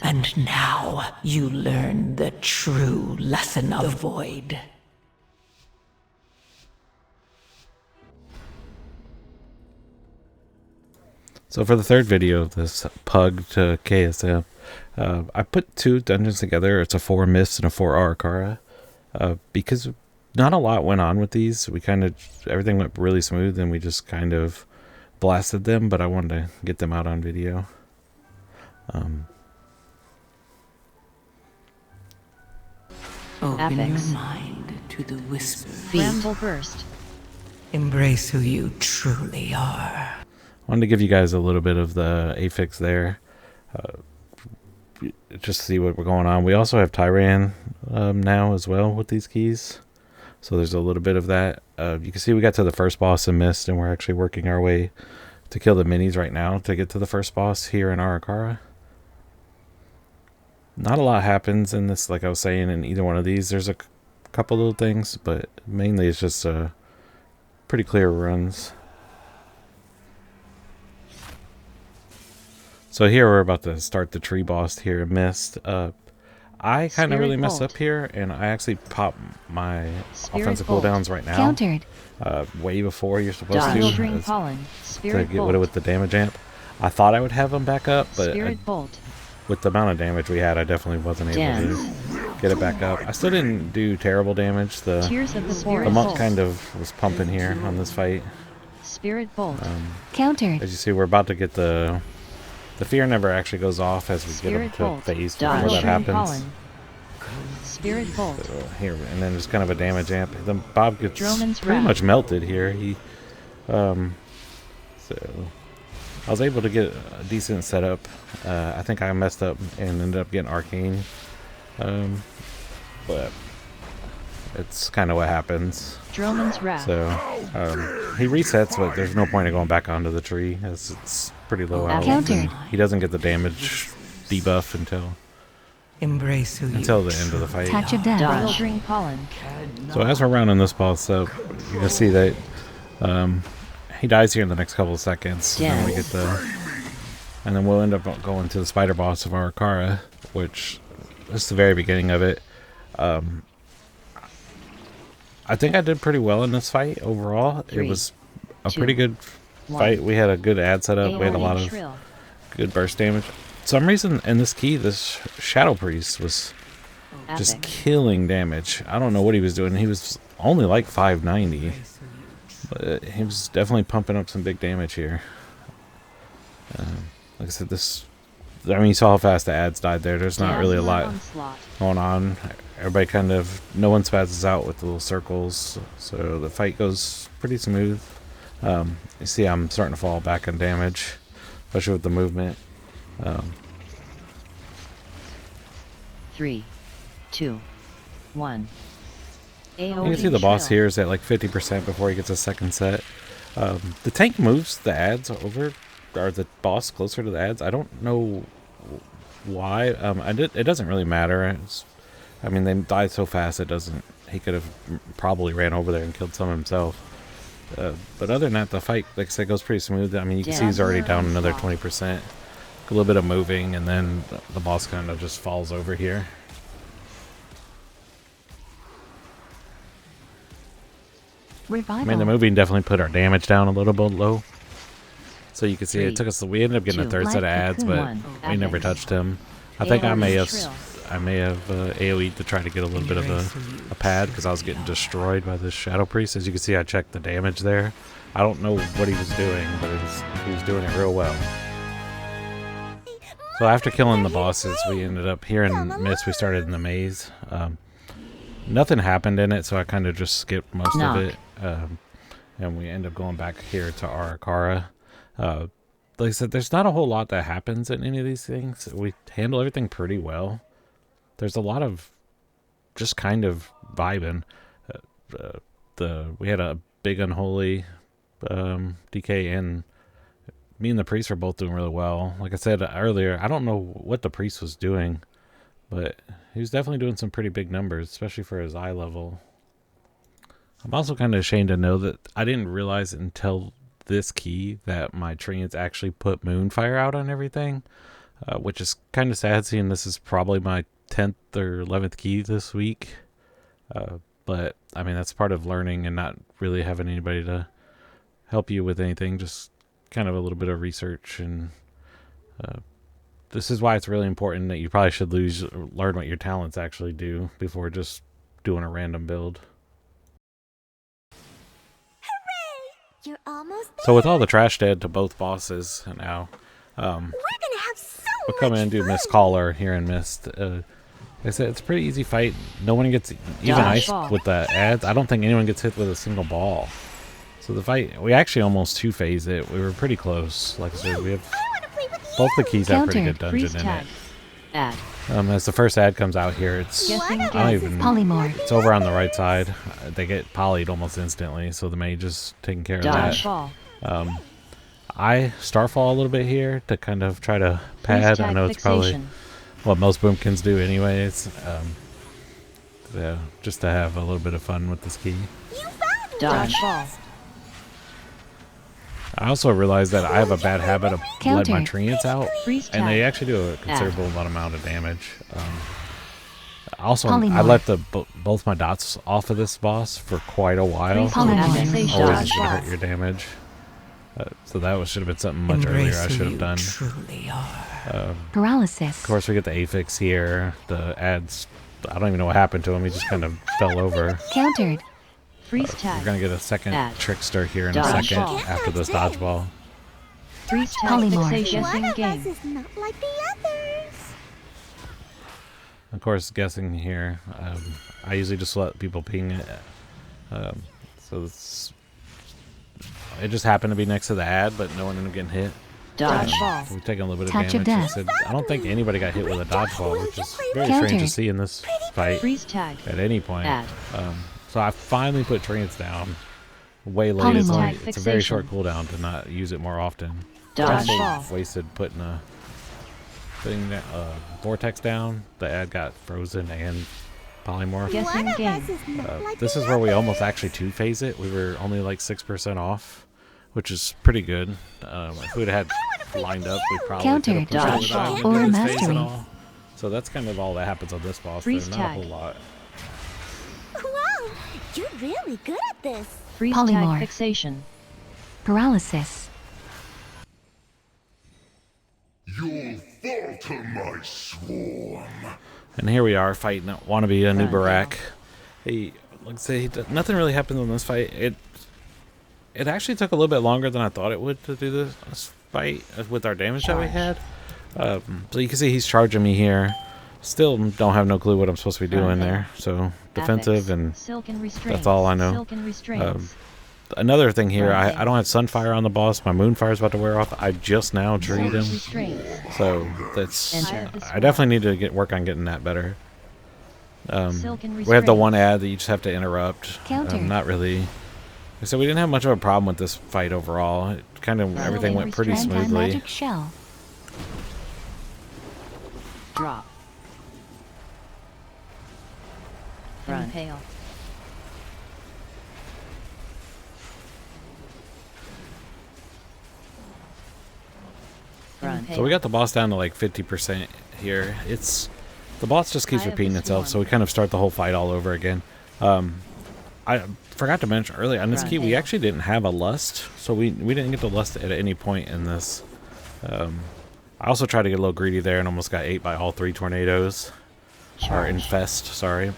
And now you learn the true lesson of the void. So for the third video of this pug to KSM, I put 2 dungeons together. It's a 4 Mist and a 4 Ara-Kara. Because not a lot went on with these. Everything went really smooth and we just kind of blasted them, but I wanted to get them out on video. Open your mind to the whisper. Bramble burst. Embrace who you truly are. Wanted to give you guys a little bit of the affix there, just to see what we're going on. We also have Tyran now as well with these keys, so there's a little bit of that. You can see we got to the first boss in Mist, and we're actually working our way to kill the minis right now to get to the first boss here in Ara-Kara. Not a lot happens in this, like I was saying, in either one of these. There's a couple little things, but mainly it's just pretty clear runs. So here we're about to start the tree boss here in Mist. I kind of really messed up here, and I actually popped my offensive cooldowns right now. Countered. Way before you're supposed to get rid of with the damage amp. I thought I would have them back up, but with the amount of damage we had, I definitely wasn't able to get it back up. I still didn't do terrible damage. The monk kind of was pumping here on this fight. Spirit Bolt. Countered. As you see, we're about to get the fear never actually goes off as we get up to phase before that happens. Spirit Bolt. So here, and then there's kind of a damage amp. The Bob gets pretty much melted here. So I was able to get a decent setup. I think I messed up and ended up getting arcane. But it's kind of what happens. So he resets, but there's no point in going back onto the tree as it's pretty low out. He doesn't get the damage debuff until the end of the fight. Touch of death. So as we're rounding this boss up, you can see that he dies here in the next couple of seconds. And then we get and then we'll end up going to the spider boss of Ara-Kara, which is the very beginning of it. I think I did pretty well in this fight overall. It was a pretty good fight. We had a good ad setup. We had a lot of good burst damage. For some reason in this key, this Shadow Priest was just killing damage. I don't know what he was doing. He was only like 590, but he was definitely pumping up some big damage here. Like I said, you saw how fast the ads died there. There's not really a lot going on. Everybody no one spazzes out with the little circles, so the fight goes pretty smooth. You see I'm starting to fall back on damage, especially with the movement. 3, 2, 1. You can see the boss here is at like 50% before he gets a second set. The tank moves the ads over, or the boss closer to the ads. I don't know why. It doesn't really matter. They die so fast he could have probably ran over there and killed some himself. But other than that, the fight, like I said, goes pretty smooth. You can see he's already down another 20%. A little bit of moving, and then the boss kind of just falls over here. The moving definitely put our damage down a little bit low. So you can see it took us. We ended up getting a third set of ads, but we never touched him. I think I may have AoE'd to try to get a little bit of a pad because I was getting destroyed by this Shadow Priest. As you can see, I checked the damage there. I don't know what he was doing, but he was doing it real well. So after killing the bosses, we ended up here in Mist. We started in the maze. Nothing happened in it, so I kind of just skipped most of it. And we end up going back here to Ara-Kara. Like I said, there's not a whole lot that happens in any of these things. We handle everything pretty well. There's a lot of just kind of vibing. We had a big unholy DK, and me and the priest were both doing really well. Like I said earlier, I don't know what the priest was doing, but he was definitely doing some pretty big numbers, especially for his eye level. I'm also kind of ashamed to know that I didn't realize until this key that my treants actually put Moonfire out on everything. which is kind of sad seeing this is probably my 10th or 11th key this week. But I mean, that's part of learning and not really having anybody to help you with anything, just kind of a little bit of research. And this is why it's really important that you probably should learn what your talents actually do before just doing a random build. You're almost there. So with all the trash dead to both bosses now, We're gonna have so we'll come in and do Mist Caller here in Mist. Like I said, it's a pretty easy fight. No one gets even Dodge. iced with the ads. I don't think anyone gets hit with a single ball. So the fight, we actually almost two-phase it. We were pretty close. Like I said, we have both the keys have pretty good Freeze dungeon in tag. it. Add. As the first ad comes out here, it's Guessing I don't even. Polymorph. It's over on the right side. They get polyed almost instantly, so the mage is taking care of that. Dodgeball. I starfall a little bit here to kind of try to pad. I know it's probably what most boomkins do anyways. Yeah, just to have a little bit of fun with this key. Dodgeball. I also realized that I have a bad habit of letting my Counter. treants out, Freeze and they tag. actually do a considerable amount of damage. Also, Polymorph. I let both my dots off of this boss for quite a while. Freeze So Polymorph. it's always Dodge. gonna hurt your damage. So that should have been something much earlier Embrace I who should have you done. truly are. Paralysis. Of course, we get the affix here. The ads, I don't even know what happened to him. He just kind of fell over. Countered. Freeze We're tag. going to get a second Add. trickster here in a Dodgeball. second after this dodgeball. Freeze tag. One Fixation. of Guessing us game. is not like the others. Of course, guessing here. I usually just let people ping it. So it just happened to be next to the ad, but no one ended up getting hit. Dodgeball. We've taken a little bit Touch of of damage. death. Like I said, I don't think anybody got hit with a dodgeball, which is very Counter. strange to see in this fight Freeze tag. at any point. Add. So I finally put treants down way late. Polymorph. It's a very short Fixation. cooldown to not use it more often. Dodgeball. Also wasted putting a vortex down. The ad got frozen and polymorph. Guessing One of game. us is not like This the is where we others. almost actually two-phase it. We were only like 6% off, which is pretty good. If we'd had lined up, we probably Counter, could have pushed it dodge, without or getting this phase mastery. and all. So that's kind of all that happens on this boss. Freeze There's not a tag. whole lot. Wow, you're really good at this. Freeze Polymorph. tag. Fixation. Paralysis. You'll falter, my swarm. And here we are fighting wannabe a new Barak. Hey, like I say, nothing really happened in this fight. It actually took a little bit longer than I thought it would to do this fight with our damage that we had. So you can see he's charging me here. Still don't have no clue what I'm supposed to be doing there. So defensive, and Silken restraints. that's all I know. Silken restraints. another thing here, I don't have Sunfire on the boss. My Moonfire's about to wear off. I just now treed him. Restraints. So that's Enter. I definitely need to work on getting that better. Silken We have the one restraints. ad that you just have to interrupt. Counter. Not really. So we didn't have much of a problem with this fight overall. It kind of everything went pretty smoothly. Anti-magic shell. Drop. Run. Hail. Run. So we got the boss down to like 50% here. The boss just keeps Eye of the repeating itself, so Swarm. we kind of start the whole fight all over again. I forgot to mention earlier on this Run. key, we Hail. actually didn't have a lust, so we didn't get the lust at any point in this. I also tried to get a little greedy there and almost got ate by all three tornadoes. Or Charge. infest, sorry.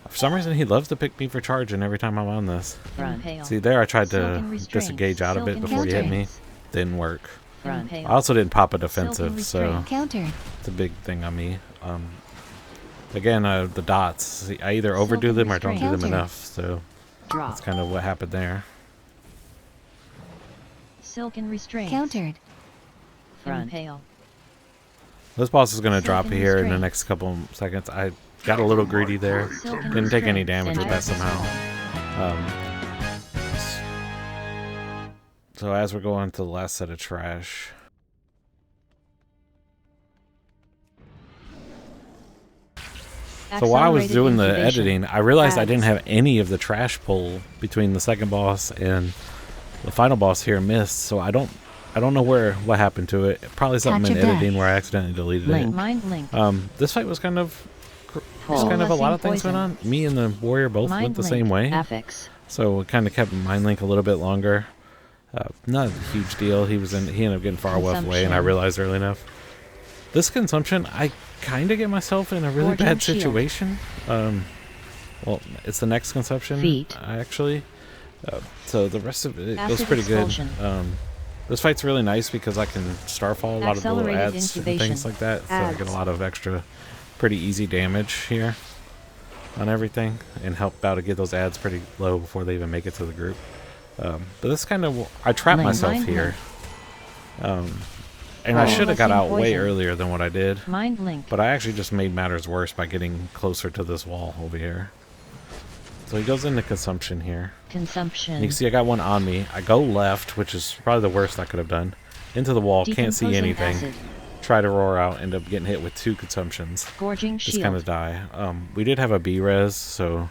For some reason, he loves to pick me for charging every time I'm on this. Run. Hail. See, there I tried to Silken restraints. disengage out of it Silken before he hit me. restraints. Didn't work. Run. I Hail. also didn't pop a defensive, Silken so restraint. Countered. it's a big thing on me. Again, the dots. See, I either overdo Silken them or don't do them restraint. enough, so Drop. that's kind of what happened there. Silken restraints. Countered. Run. Hail. This boss is going to drop Silken here in the restraint. next couple seconds. I got a little greedy there. Silken Didn't take any restraints. damage with that Enter. somehow. So as we're going to the last set of trash. So while I was Accelerated doing the incubation. editing, I realized I Ads. didn't have any of the trash pull between the second boss and the final boss here, Mist. So I I don't know what happened to it. Probably something in Catch a editing dash. where I accidentally deleted Link. it. Mind link. This fight was kind of there's Full. kind of a lot of Blessing things going on. poison. Me and the warrior both Mind went the link. same way, Affix. so it kind of kept Mind Link a little bit longer. Not a huge deal. He ended up getting far enough away, and I Consumption. realized early enough. This consumption, I kind of get myself in a really Forging bad shield. situation. Well, it's the next consumption, Feet. actually. So the rest of it goes Acid pretty expulsion. good. This fight's really nice because I can starfall a lot of the little Accelerated ads and incubation. things like that. So I get a Ads. lot of extra, pretty easy damage here on everything, and help out to get those ads pretty low before they even make it to the group. But this kind of, I trapped Link. myself Mind here. And I should have got Blessing out way poison. earlier than what I did. Mind link. But I actually just made matters worse by getting closer to this wall over here. So he goes into consumption here. Consumption. And you can see I got one on me. I go left, which is probably the worst I could have done. Into the wall, can't see Decomposing anything. acid. Try to roar out, end up getting hit with 2 consumptions. Gorging Just shield. kind of die. We did have a B-res, so the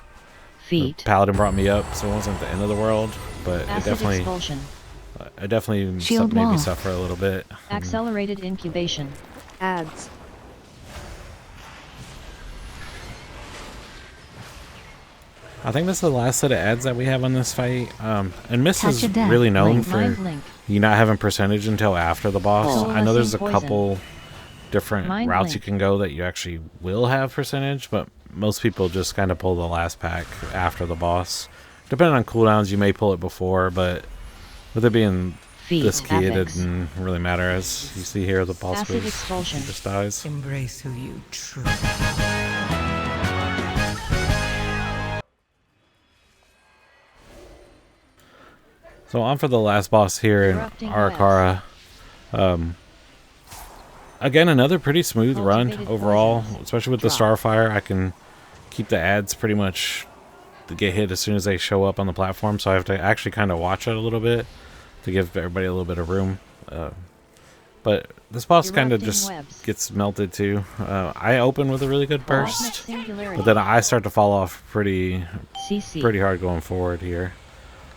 Feet. paladin brought me up, so it wasn't the end of the world. But it Acid definitely, expulsion. Shield made me wall. suffer a little bit. Accelerated incubation. Ads. I think this is the last set of ads that we have on this fight. And Miss Touch is of death. really known Link. for Mind link. you not having percentage until after the boss. Full I know there's a blessing couple different Mind routes link. you can go that you actually will have percentage, but most people just kind of pull the last pack after the boss. Depending on cooldowns, you may pull it before, but with it being Feet. this key, it Affix. didn't really matter. As you see here, the boss Acid moves, expulsion. he just dies. Embrace who you truly So on for the last boss here in Erupting Ara-Kara. Again, another pretty smooth run Cultivated overall, poisons. especially with the Drop. Starfire. I can keep the ads pretty much to get hit as soon as they show up on the platform, so I have to actually kind of watch it a little bit to give everybody a little bit of room. But this boss kind of Erupting just webs. gets melted too. I open with a really good Cosmic burst, singularity. but then I start to fall off pretty CC. hard going forward here,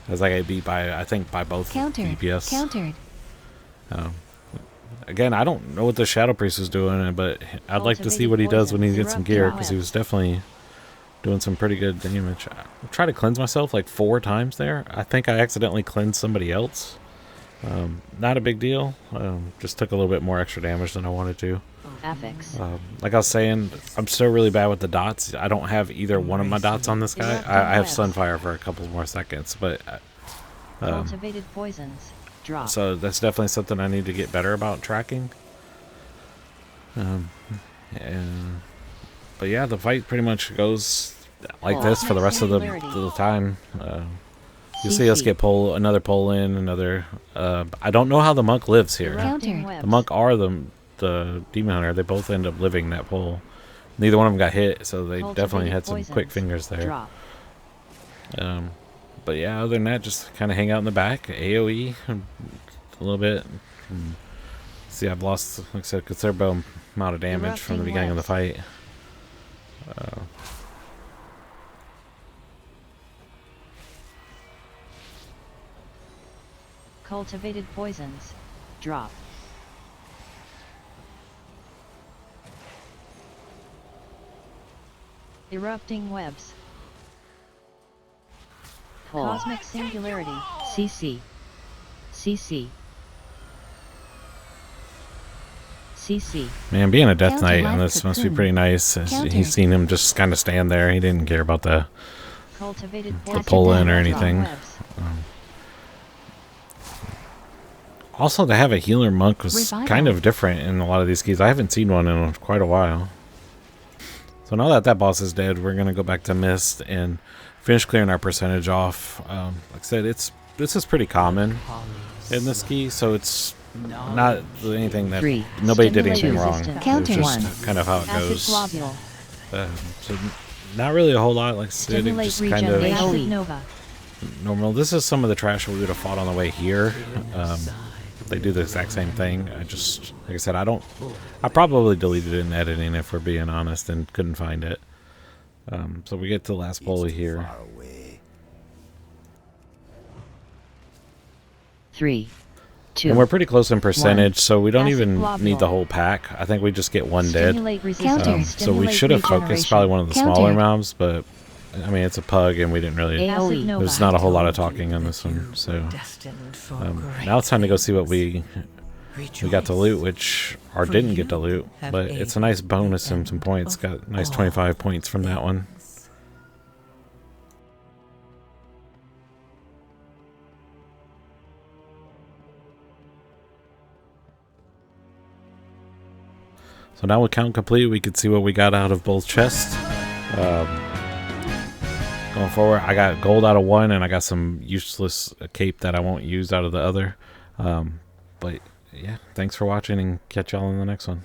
as I get beat by, I think, by both Countered. DPS. Countered. Again, I don't know what the Shadow Priest is doing, but I'd like to see what he does when he gets some gear, because he was definitely doing some pretty good damage. I tried to cleanse myself like 4 times there. I think I accidentally cleansed somebody else. Not a big deal. Just took a little bit more extra damage than I wanted to. Affix. Like I was saying, I'm still really bad with the dots. I don't have either one of my dots on this guy. I have Sunfire for a couple more seconds, but Cultivated poisons. Drop. so that's definitely something I need to get better about tracking. But yeah, the fight pretty much goes like this for the rest of the time. You'll see us get another pull in, another. I don't know how the monk lives here. Erupting Countered. webs. The monk or the demon hunter, they both end up living that pull. Neither one of them got hit, so they definitely Cultivated had some poisons. quick fingers there. Drop. But yeah, other than that, just kind of hang out in the back, AoE a little bit. See, I've lost, like I said, a considerable amount of damage from the Erupting beginning of the webs. fight. Cultivated poisons. Drop. Erupting webs. Cosmic singularity. CC. CC. CC. Man, being a Death Counter Knight on life this must be cocoon. pretty nice. As Countered. he's seen him just kind of stand there. He didn't care about the Cultivated the poisons. pull in or Drop anything. webs. Also, to have a healer monk was Revival. kind of different in a lot of these keys. I haven't seen one in quite a while. So now that that boss is dead, we're gonna go back to Mist and finish clearing our percentage off. Like I said, this is pretty common in this key, so it's not anything that 3. nobody did anything Stimulate wrong. resistance. Counter It was just 1. kind of how it Acid goes. globule. So not really a whole lot. Like I said, it Stimulate just kind of regeneration. Acid nova. normal. This is some of the trash we would have fought on the way here. They do the exact same thing. Like I said, I probably deleted it in editing if we're being honest and couldn't find it. So we get to the last pulley here. 3. 2. And we're pretty close in percentage, so we don't Acid even globule. need the whole pack. I think we just get one dead. Stimulate resistance. So we Stimulate should have focused regeneration. probably one of the smaller Countered. mobs, but I mean, it's a pug, and we didn't really. Acid Nova. There's not a whole lot of talking on this one, so Destined for now it's time to go see what we got to Rejoice. loot, which or For didn't get to you loot, have but it's a nice aided bonus the and some end points. of Got nice all 25 points from that one. So now with count complete, we could see what we got out of both chests. Going forward, I got gold out of one, and I got some useless cape that I won't use out of the other. But yeah, thanks for watching, and catch y'all in the next one.